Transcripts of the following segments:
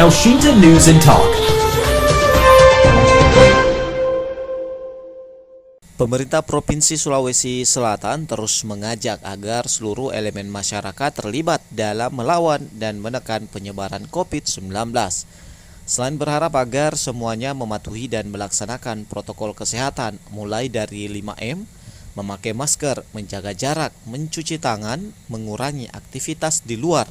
Elshinta News and Talk. Pemerintah Provinsi Sulawesi Selatan terus mengajak agar seluruh elemen masyarakat terlibat dalam melawan dan menekan penyebaran COVID-19. Selain berharap agar semuanya mematuhi dan melaksanakan protokol kesehatan mulai dari 5M, memakai masker, menjaga jarak, mencuci tangan, mengurangi aktivitas di luar,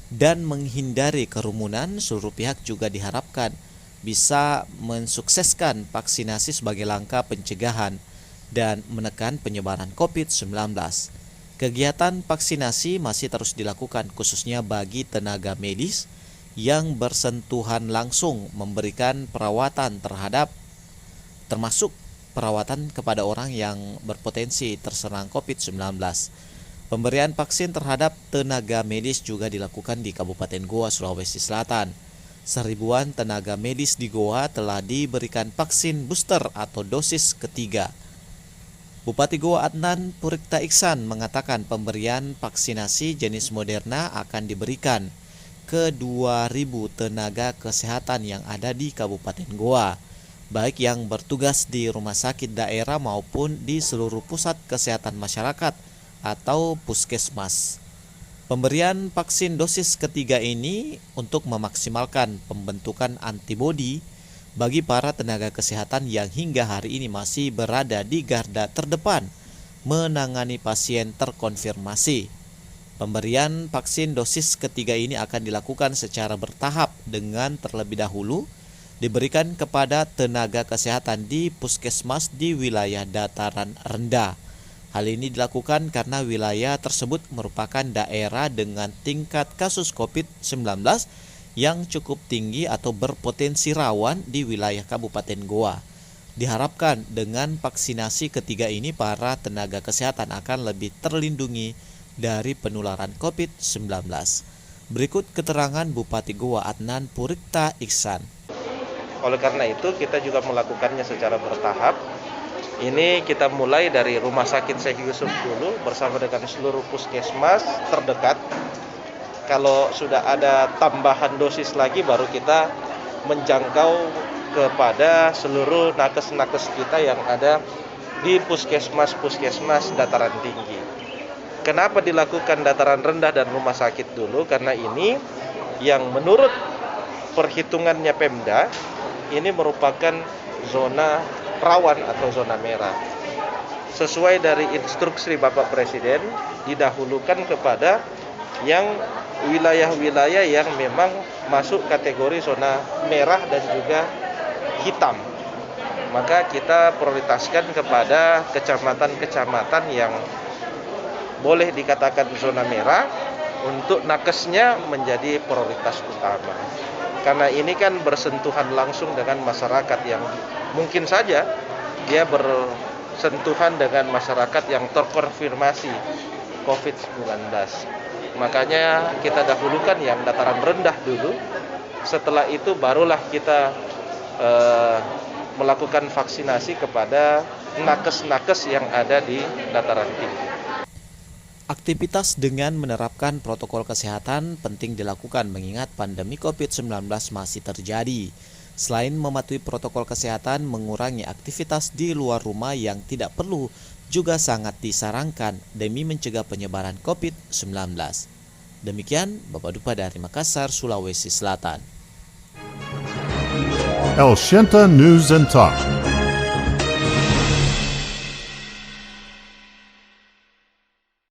dan menghindari kerumunan, seluruh pihak juga diharapkan bisa mensukseskan vaksinasi sebagai langkah pencegahan dan menekan penyebaran COVID-19. Kegiatan vaksinasi masih terus dilakukan khususnya bagi tenaga medis yang bersentuhan langsung memberikan perawatan termasuk perawatan kepada orang yang berpotensi terserang COVID-19. Pemberian vaksin terhadap tenaga medis juga dilakukan di Kabupaten Goa, Sulawesi Selatan. Seribuan tenaga medis di Goa telah diberikan vaksin booster atau dosis ketiga. Bupati Goa Adnan Purikta Iksan mengatakan pemberian vaksinasi jenis Moderna akan diberikan ke 2.000 tenaga kesehatan yang ada di Kabupaten Goa, baik yang bertugas di rumah sakit daerah maupun di seluruh pusat kesehatan masyarakat atau puskesmas. Pemberian vaksin dosis ketiga ini untuk memaksimalkan pembentukan antibodi bagi para tenaga kesehatan yang hingga hari ini masih berada di garda terdepan menangani pasien terkonfirmasi. Pemberian vaksin dosis ketiga ini akan dilakukan secara bertahap dengan terlebih dahulu diberikan kepada tenaga kesehatan di puskesmas di wilayah dataran rendah. Hal ini dilakukan karena wilayah tersebut merupakan daerah dengan tingkat kasus COVID-19 yang cukup tinggi atau berpotensi rawan di wilayah Kabupaten Goa. Diharapkan dengan vaksinasi ketiga ini para tenaga kesehatan akan lebih terlindungi dari penularan COVID-19. Berikut keterangan Bupati Goa Adnan Purikta Iksan. Oleh karena itu kita juga melakukannya secara bertahap. Ini kita mulai dari Rumah Sakit Syekh Yusuf dulu bersama dengan seluruh puskesmas terdekat. Kalau sudah ada tambahan dosis lagi baru kita menjangkau kepada seluruh nakes-nakes kita yang ada di puskesmas-puskesmas dataran tinggi. Kenapa dilakukan dataran rendah dan rumah sakit dulu? Karena ini yang menurut perhitungannya Pemda ini merupakan zona rawan atau zona merah. Sesuai dari instruksi Bapak Presiden didahulukan kepada yang wilayah-wilayah yang memang masuk kategori zona merah dan juga hitam. Maka kita prioritaskan kepada kecamatan-kecamatan yang boleh dikatakan zona merah untuk nakesnya menjadi prioritas utama. Karena ini kan bersentuhan langsung dengan masyarakat yang mungkin saja dia bersentuhan dengan masyarakat yang terkonfirmasi COVID-19. Makanya kita dahulukan yang dataran rendah dulu. Setelah itu barulah kita melakukan vaksinasi kepada nakes-nakes yang ada di dataran tinggi. Aktivitas dengan menerapkan protokol kesehatan penting dilakukan mengingat pandemi COVID-19 masih terjadi. Selain mematuhi protokol kesehatan, mengurangi aktivitas di luar rumah yang tidak perlu juga sangat disarankan demi mencegah penyebaran COVID-19. Demikian Bapak Dupa dari Makassar, Sulawesi Selatan. Elshinta News and Talk.